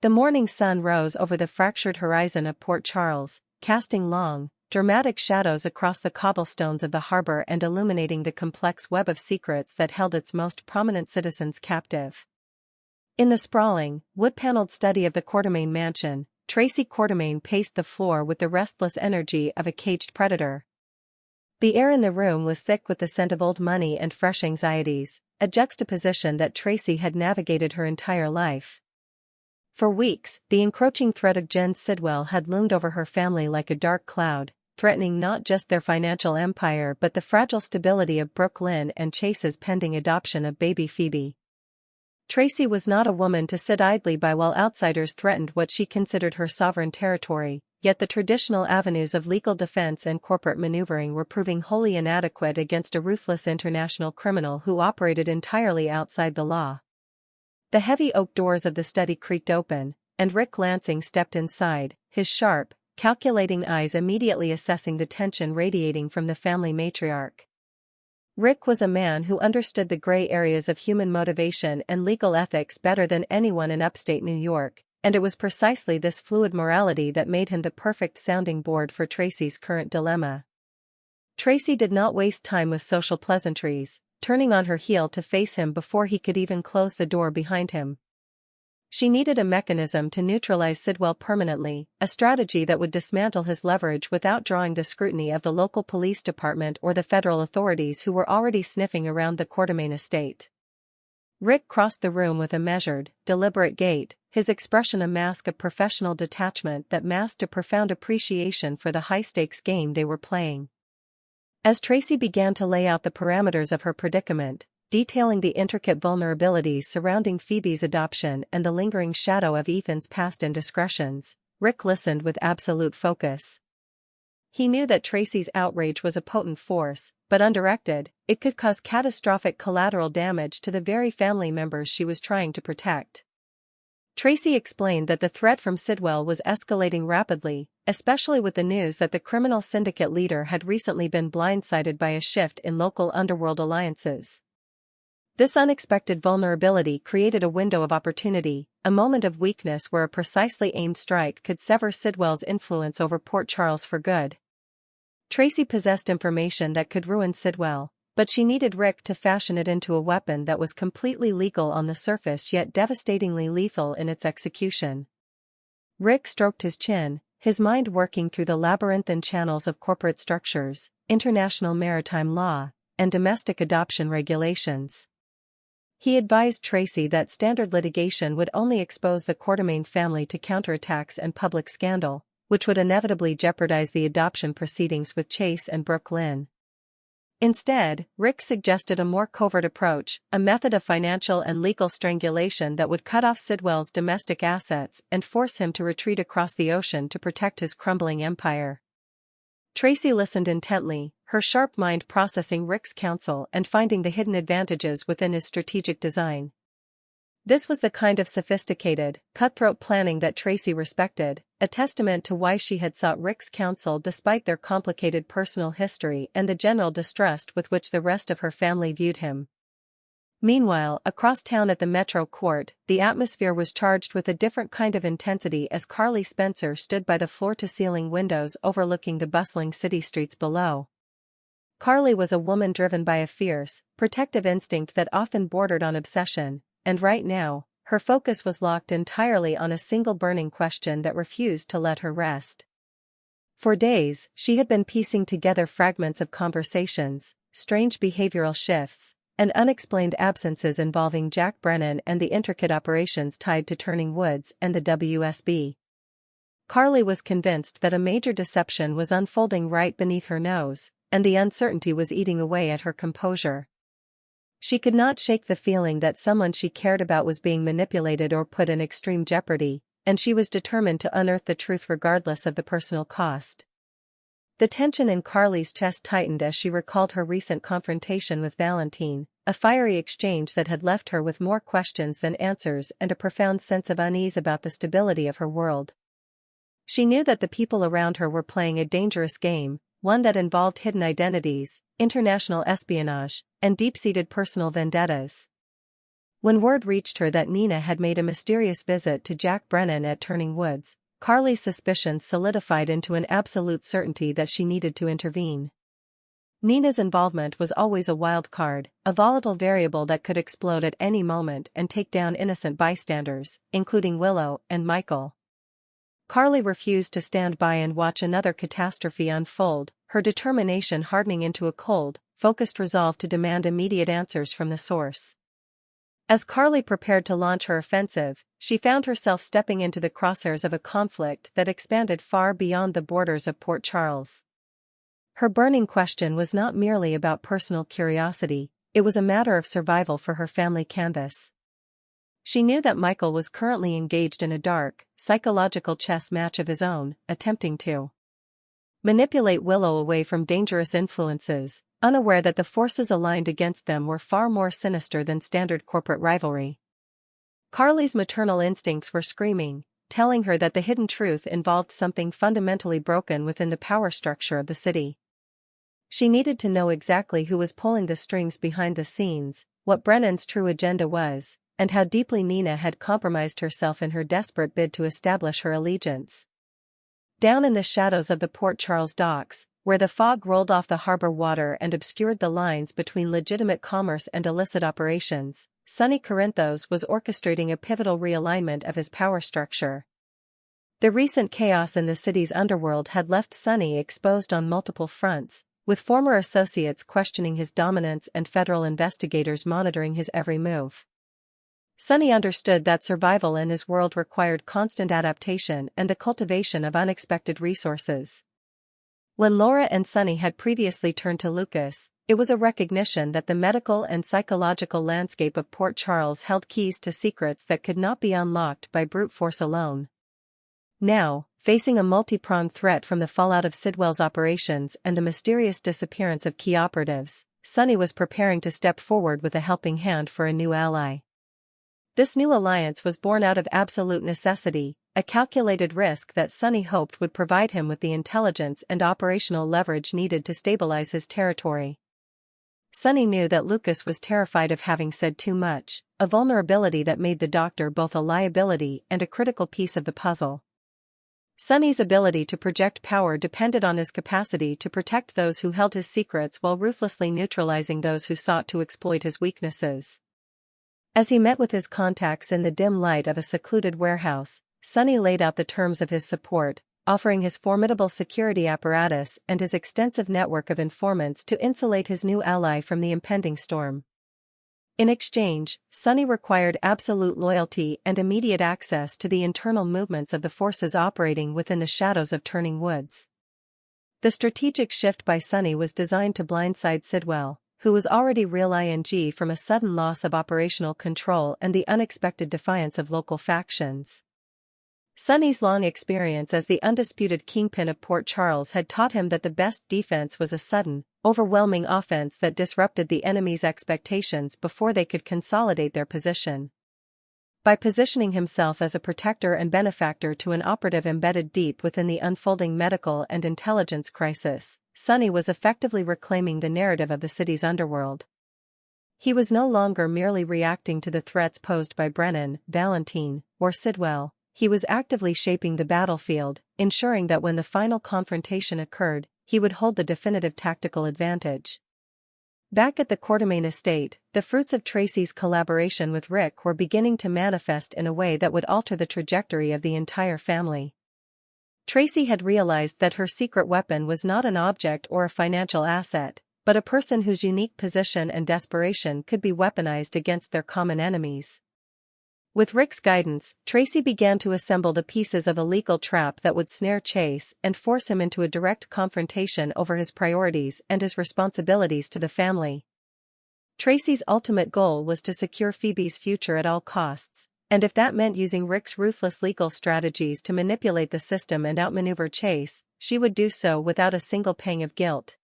The morning sun rose over the fractured horizon of Port Charles, casting long, dramatic shadows across the cobblestones of the harbor and illuminating the complex web of secrets that held its most prominent citizens captive. In the sprawling, wood-paneled study of the Quartermaine mansion, Tracy Quartermaine paced the floor with the restless energy of a caged predator. The air in the room was thick with the scent of old money and fresh anxieties, a juxtaposition that Tracy had navigated her entire life. For weeks, the encroaching threat of Jen Sidwell had loomed over her family like a dark cloud, threatening not just their financial empire but the fragile stability of Brooke Lynn and Chase's pending adoption of baby Phoebe. Tracy was not a woman to sit idly by while outsiders threatened what she considered her sovereign territory, yet the traditional avenues of legal defense and corporate maneuvering were proving wholly inadequate against a ruthless international criminal who operated entirely outside the law. The heavy oak doors of the study creaked open, and Rick Lansing stepped inside, his sharp, calculating eyes immediately assessing the tension radiating from the family matriarch. Rick was a man who understood the gray areas of human motivation and legal ethics better than anyone in upstate New York, and it was precisely this fluid morality that made him the perfect sounding board for Tracy's current dilemma. Tracy did not waste time with social pleasantries, turning on her heel to face him before he could even close the door behind him. She needed a mechanism to neutralize Sidwell permanently, a strategy that would dismantle his leverage without drawing the scrutiny of the local police department or the federal authorities who were already sniffing around the Quartermaine estate. Rick crossed the room with a measured, deliberate gait, his expression a mask of professional detachment that masked a profound appreciation for the high-stakes game they were playing. As Tracy began to lay out the parameters of her predicament, detailing the intricate vulnerabilities surrounding Phoebe's adoption and the lingering shadow of Ethan's past indiscretions, Rick listened with absolute focus. He knew that Tracy's outrage was a potent force, but undirected, it could cause catastrophic collateral damage to the very family members she was trying to protect. Tracy explained that the threat from Sidwell was escalating rapidly, especially with the news that the criminal syndicate leader had recently been blindsided by a shift in local underworld alliances. This unexpected vulnerability created a window of opportunity, a moment of weakness where a precisely aimed strike could sever Sidwell's influence over Port Charles for good. Tracy possessed information that could ruin Sidwell, but she needed Rick to fashion it into a weapon that was completely legal on the surface yet devastatingly lethal in its execution. Rick stroked his chin, his mind working through the labyrinthine channels of corporate structures, international maritime law, and domestic adoption regulations. He advised Tracy that standard litigation would only expose the Quartermaine family to counterattacks and public scandal, which would inevitably jeopardize the adoption proceedings with Chase and Brooke Lynn. Instead, Rick suggested a more covert approach, a method of financial and legal strangulation that would cut off Sidwell's domestic assets and force him to retreat across the ocean to protect his crumbling empire. Tracy listened intently, her sharp mind processing Rick's counsel and finding the hidden advantages within his strategic design. This was the kind of sophisticated, cutthroat planning that Tracy respected, a testament to why she had sought Rick's counsel despite their complicated personal history and the general distrust with which the rest of her family viewed him. Meanwhile, across town at the Metro Court, the atmosphere was charged with a different kind of intensity as Carly Spencer stood by the floor-to-ceiling windows overlooking the bustling city streets below. Carly was a woman driven by a fierce, protective instinct that often bordered on obsession, and right now, her focus was locked entirely on a single burning question that refused to let her rest. For days, she had been piecing together fragments of conversations, strange behavioral shifts, and unexplained absences involving Jack Brennan and the intricate operations tied to Turning Woods and the WSB. Carly was convinced that a major deception was unfolding right beneath her nose, and the uncertainty was eating away at her composure. She could not shake the feeling that someone she cared about was being manipulated or put in extreme jeopardy, and she was determined to unearth the truth regardless of the personal cost. The tension in Carly's chest tightened as she recalled her recent confrontation with Valentine, a fiery exchange that had left her with more questions than answers and a profound sense of unease about the stability of her world. She knew that the people around her were playing a dangerous game, one that involved hidden identities, international espionage, and deep-seated personal vendettas. When word reached her that Nina had made a mysterious visit to Jack Brennan at Turning Woods, Carly's suspicions solidified into an absolute certainty that she needed to intervene. Nina's involvement was always a wild card, a volatile variable that could explode at any moment and take down innocent bystanders, including Willow and Michael. Carly refused to stand by and watch another catastrophe unfold, her determination hardening into a cold, focused resolve to demand immediate answers from the source. As Carly prepared to launch her offensive, she found herself stepping into the crosshairs of a conflict that expanded far beyond the borders of Port Charles. Her burning question was not merely about personal curiosity, it was a matter of survival for her family canvas. She knew that Michael was currently engaged in a dark, psychological chess match of his own, attempting to manipulate Willow away from dangerous influences, unaware that the forces aligned against them were far more sinister than standard corporate rivalry. Carly's maternal instincts were screaming, telling her that the hidden truth involved something fundamentally broken within the power structure of the city. She needed to know exactly who was pulling the strings behind the scenes, what Brennan's true agenda was, and how deeply Nina had compromised herself in her desperate bid to establish her allegiance. Down in the shadows of the Port Charles docks, where the fog rolled off the harbor water and obscured the lines between legitimate commerce and illicit operations, Sonny Corinthos was orchestrating a pivotal realignment of his power structure. The recent chaos in the city's underworld had left Sonny exposed on multiple fronts, with former associates questioning his dominance and federal investigators monitoring his every move. Sonny understood that survival in his world required constant adaptation and the cultivation of unexpected resources. When Laura and Sonny had previously turned to Lucas, it was a recognition that the medical and psychological landscape of Port Charles held keys to secrets that could not be unlocked by brute force alone. Now, facing a multi-pronged threat from the fallout of Sidwell's operations and the mysterious disappearance of key operatives, Sonny was preparing to step forward with a helping hand for a new ally. This new alliance was born out of absolute necessity, a calculated risk that Sonny hoped would provide him with the intelligence and operational leverage needed to stabilize his territory. Sonny knew that Lucas was terrified of having said too much, a vulnerability that made the doctor both a liability and a critical piece of the puzzle. Sonny's ability to project power depended on his capacity to protect those who held his secrets while ruthlessly neutralizing those who sought to exploit his weaknesses. As he met with his contacts in the dim light of a secluded warehouse, Sonny laid out the terms of his support, offering his formidable security apparatus and his extensive network of informants to insulate his new ally from the impending storm. In exchange, Sonny required absolute loyalty and immediate access to the internal movements of the forces operating within the shadows of Turning Woods. The strategic shift by Sonny was designed to blindside Sidwell, who was already reeling from a sudden loss of operational control and the unexpected defiance of local factions. Sonny's long experience as the undisputed kingpin of Port Charles had taught him that the best defense was a sudden, overwhelming offense that disrupted the enemy's expectations before they could consolidate their position. By positioning himself as a protector and benefactor to an operative embedded deep within the unfolding medical and intelligence crisis, Sonny was effectively reclaiming the narrative of the city's underworld. He was no longer merely reacting to the threats posed by Brennan, Valentine, or Sidwell. He was actively shaping the battlefield, ensuring that when the final confrontation occurred, he would hold the definitive tactical advantage. Back at the Quartermaine estate, the fruits of Tracy's collaboration with Rick were beginning to manifest in a way that would alter the trajectory of the entire family. Tracy had realized that her secret weapon was not an object or a financial asset, but a person whose unique position and desperation could be weaponized against their common enemies. With Rick's guidance, Tracy began to assemble the pieces of a legal trap that would snare Chase and force him into a direct confrontation over his priorities and his responsibilities to the family. Tracy's ultimate goal was to secure Phoebe's future at all costs, and if that meant using Rick's ruthless legal strategies to manipulate the system and outmaneuver Chase, she would do so without a single pang of guilt.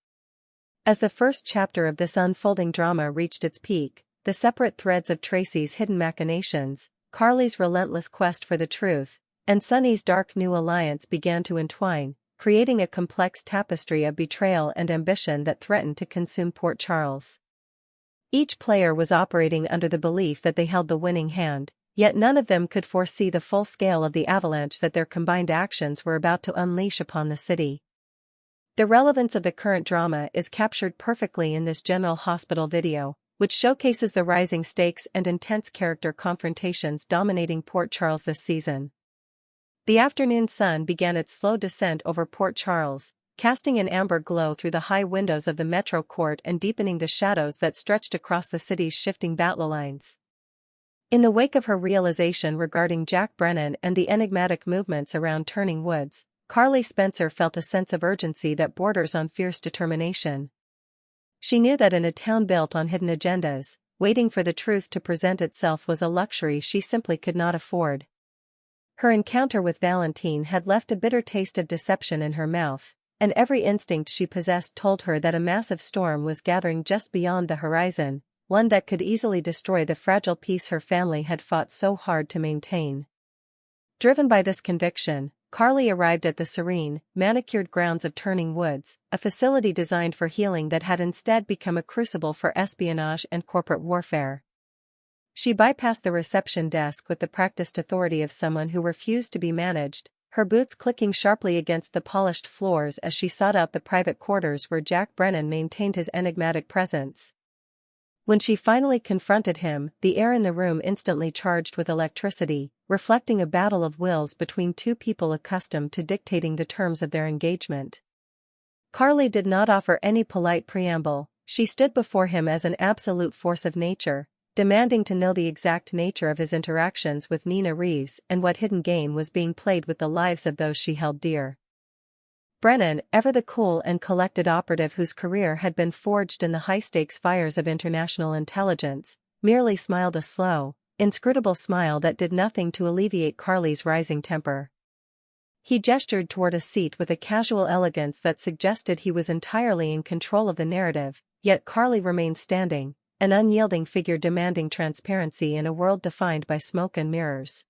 As the first chapter of this unfolding drama reached its peak, the separate threads of Tracy's hidden machinations, Carly's relentless quest for the truth, and Sonny's dark new alliance began to entwine, creating a complex tapestry of betrayal and ambition that threatened to consume Port Charles. Each player was operating under the belief that they held the winning hand, yet none of them could foresee the full scale of the avalanche that their combined actions were about to unleash upon the city. The relevance of the current drama is captured perfectly in this General Hospital video, which showcases the rising stakes and intense character confrontations dominating Port Charles this season. The afternoon sun began its slow descent over Port Charles, casting an amber glow through the high windows of the Metro Court and deepening the shadows that stretched across the city's shifting battle lines. In the wake of her realization regarding Jack Brennan and the enigmatic movements around Turning Woods, Carly Spencer felt a sense of urgency that borders on fierce determination. She knew that in a town built on hidden agendas, waiting for the truth to present itself was a luxury she simply could not afford. Her encounter with Valentine had left a bitter taste of deception in her mouth, and every instinct she possessed told her that a massive storm was gathering just beyond the horizon, one that could easily destroy the fragile peace her family had fought so hard to maintain. Driven by this conviction, Carly arrived at the serene, manicured grounds of Turning Woods, a facility designed for healing that had instead become a crucible for espionage and corporate warfare. She bypassed the reception desk with the practiced authority of someone who refused to be managed, her boots clicking sharply against the polished floors as she sought out the private quarters where Jack Brennan maintained his enigmatic presence. When she finally confronted him, the air in the room instantly charged with electricity, reflecting a battle of wills between two people accustomed to dictating the terms of their engagement. Carly did not offer any polite preamble, she stood before him as an absolute force of nature, demanding to know the exact nature of his interactions with Nina Reeves and what hidden game was being played with the lives of those she held dear. Brennan, ever the cool and collected operative whose career had been forged in the high-stakes fires of international intelligence, merely smiled a slow, inscrutable smile that did nothing to alleviate Carly's rising temper. He gestured toward a seat with a casual elegance that suggested he was entirely in control of the narrative, yet Carly remained standing, an unyielding figure demanding transparency in a world defined by smoke and mirrors.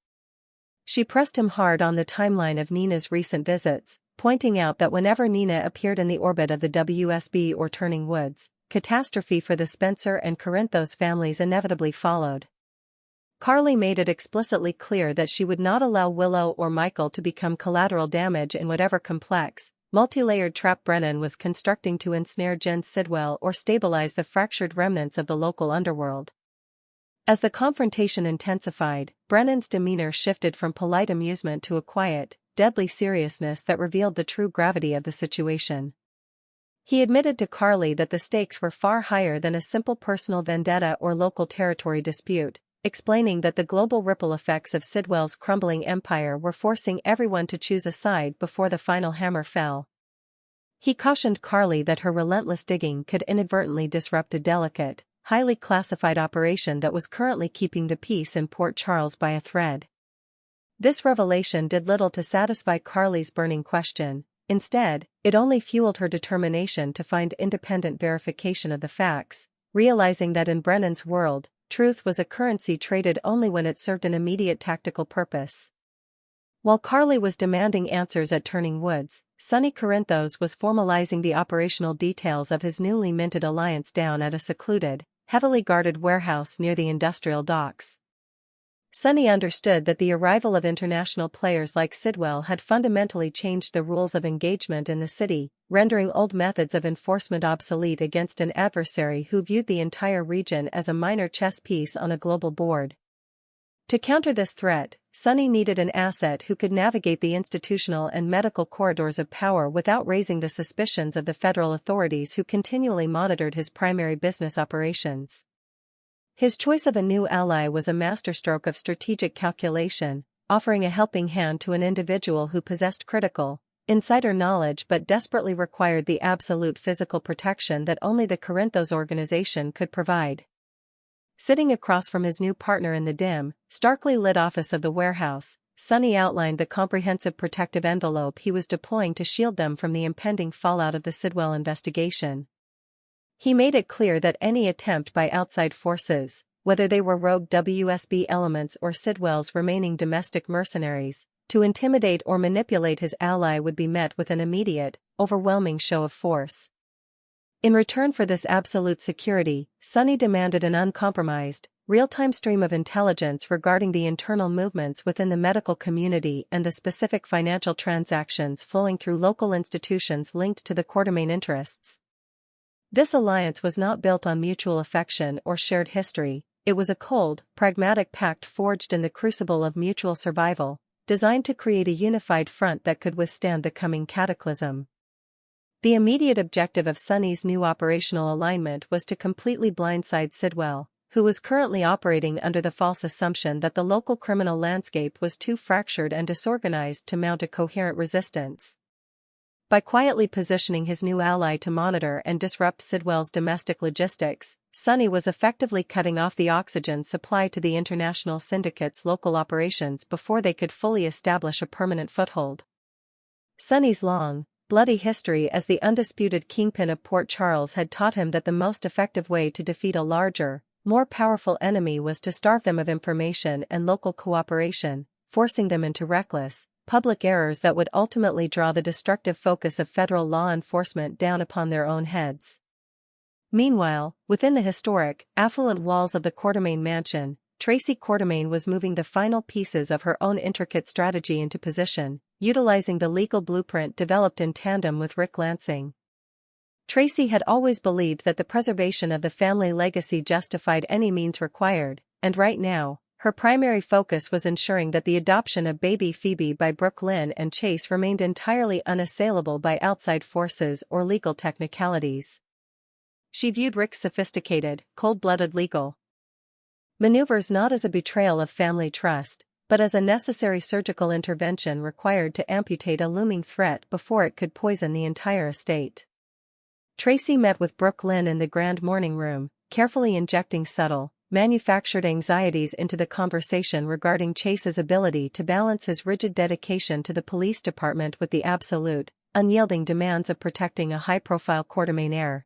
She pressed him hard on the timeline of Nina's recent visits, pointing out that whenever Nina appeared in the orbit of the WSB or Turning Woods, catastrophe for the Spencer and Corinthos families inevitably followed. Carly made it explicitly clear that she would not allow Willow or Michael to become collateral damage in whatever complex, multi-layered trap Brennan was constructing to ensnare Jen Sidwell or stabilize the fractured remnants of the local underworld. As the confrontation intensified, Brennan's demeanor shifted from polite amusement to a quiet, deadly seriousness that revealed the true gravity of the situation. He admitted to Carly that the stakes were far higher than a simple personal vendetta or local territory dispute, explaining that the global ripple effects of Sidwell's crumbling empire were forcing everyone to choose a side before the final hammer fell. He cautioned Carly that her relentless digging could inadvertently disrupt a delicate, highly classified operation that was currently keeping the peace in Port Charles by a thread. This revelation did little to satisfy Carly's burning question. Instead, it only fueled her determination to find independent verification of the facts, realizing that in Brennan's world, truth was a currency traded only when it served an immediate tactical purpose. While Carly was demanding answers at Turning Woods, Sonny Corinthos was formalizing the operational details of his newly minted alliance down at a secluded, heavily guarded warehouse near the industrial docks. Sonny understood that the arrival of international players like Sidwell had fundamentally changed the rules of engagement in the city, rendering old methods of enforcement obsolete against an adversary who viewed the entire region as a minor chess piece on a global board. To counter this threat, Sonny needed an asset who could navigate the institutional and medical corridors of power without raising the suspicions of the federal authorities who continually monitored his primary business operations. His choice of a new ally was a masterstroke of strategic calculation, offering a helping hand to an individual who possessed critical, insider knowledge but desperately required the absolute physical protection that only the Corinthos organization could provide. Sitting across from his new partner in the dim, starkly lit office of the warehouse, Sonny outlined the comprehensive protective envelope he was deploying to shield them from the impending fallout of the Sidwell investigation. He made it clear that any attempt by outside forces, whether they were rogue WSB elements or Sidwell's remaining domestic mercenaries, to intimidate or manipulate his ally would be met with an immediate, overwhelming show of force. In return for this absolute security, Sonny demanded an uncompromised, real-time stream of intelligence regarding the internal movements within the medical community and the specific financial transactions flowing through local institutions linked to the Quartermaine interests. This alliance was not built on mutual affection or shared history, it was a cold, pragmatic pact forged in the crucible of mutual survival, designed to create a unified front that could withstand the coming cataclysm. The immediate objective of Sonny's new operational alignment was to completely blindside Sidwell, who was currently operating under the false assumption that the local criminal landscape was too fractured and disorganized to mount a coherent resistance. By quietly positioning his new ally to monitor and disrupt Sidwell's domestic logistics, Sonny was effectively cutting off the oxygen supply to the international syndicate's local operations before they could fully establish a permanent foothold. Sonny's long, bloody history as the undisputed kingpin of Port Charles had taught him that the most effective way to defeat a larger, more powerful enemy was to starve them of information and local cooperation, forcing them into reckless, public errors that would ultimately draw the destructive focus of federal law enforcement down upon their own heads. Meanwhile, within the historic, affluent walls of the Quartermaine mansion, Tracy Quartermaine was moving the final pieces of her own intricate strategy into position, utilizing the legal blueprint developed in tandem with Rick Lansing. Tracy had always believed that the preservation of the family legacy justified any means required, and right now, her primary focus was ensuring that the adoption of baby Phoebe by Brooke Lynn and Chase remained entirely unassailable by outside forces or legal technicalities. She viewed Rick's sophisticated, cold-blooded legal maneuvers not as a betrayal of family trust, but as a necessary surgical intervention required to amputate a looming threat before it could poison the entire estate. Tracy met with Brooke Lynn in the grand morning room, carefully injecting subtle, manufactured anxieties into the conversation regarding Chase's ability to balance his rigid dedication to the police department with the absolute, unyielding demands of protecting a high-profile Quartermaine heir.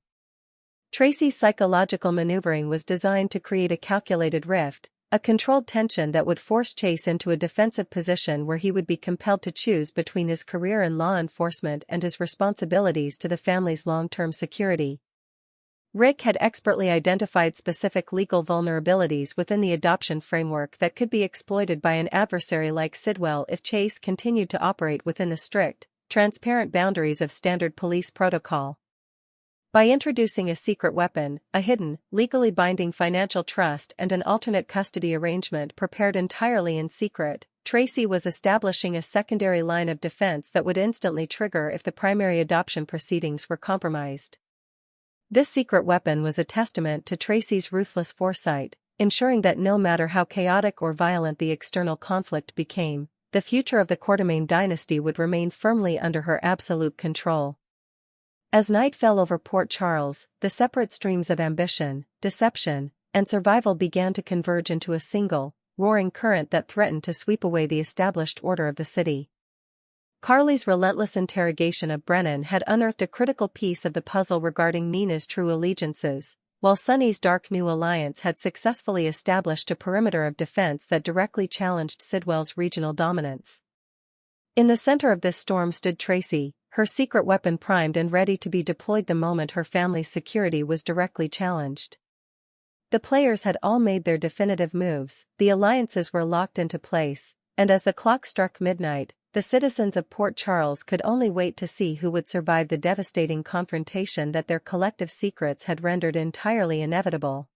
Tracy's psychological maneuvering was designed to create a calculated rift, a controlled tension that would force Chase into a defensive position where he would be compelled to choose between his career in law enforcement and his responsibilities to the family's long-term security. Rick had expertly identified specific legal vulnerabilities within the adoption framework that could be exploited by an adversary like Sidwell if Chase continued to operate within the strict, transparent boundaries of standard police protocol. By introducing a secret weapon, a hidden, legally binding financial trust and an alternate custody arrangement prepared entirely in secret, Tracy was establishing a secondary line of defense that would instantly trigger if the primary adoption proceedings were compromised. This secret weapon was a testament to Tracy's ruthless foresight, ensuring that no matter how chaotic or violent the external conflict became, the future of the Quartermaine dynasty would remain firmly under her absolute control. As night fell over Port Charles, the separate streams of ambition, deception, and survival began to converge into a single, roaring current that threatened to sweep away the established order of the city. Carly's relentless interrogation of Brennan had unearthed a critical piece of the puzzle regarding Nina's true allegiances, while Sonny's dark new alliance had successfully established a perimeter of defense that directly challenged Sidwell's regional dominance. In the center of this storm stood Tracy, her secret weapon primed and ready to be deployed the moment her family's security was directly challenged. The players had all made their definitive moves, the alliances were locked into place, and as the clock struck midnight, the citizens of Port Charles could only wait to see who would survive the devastating confrontation that their collective secrets had rendered entirely inevitable.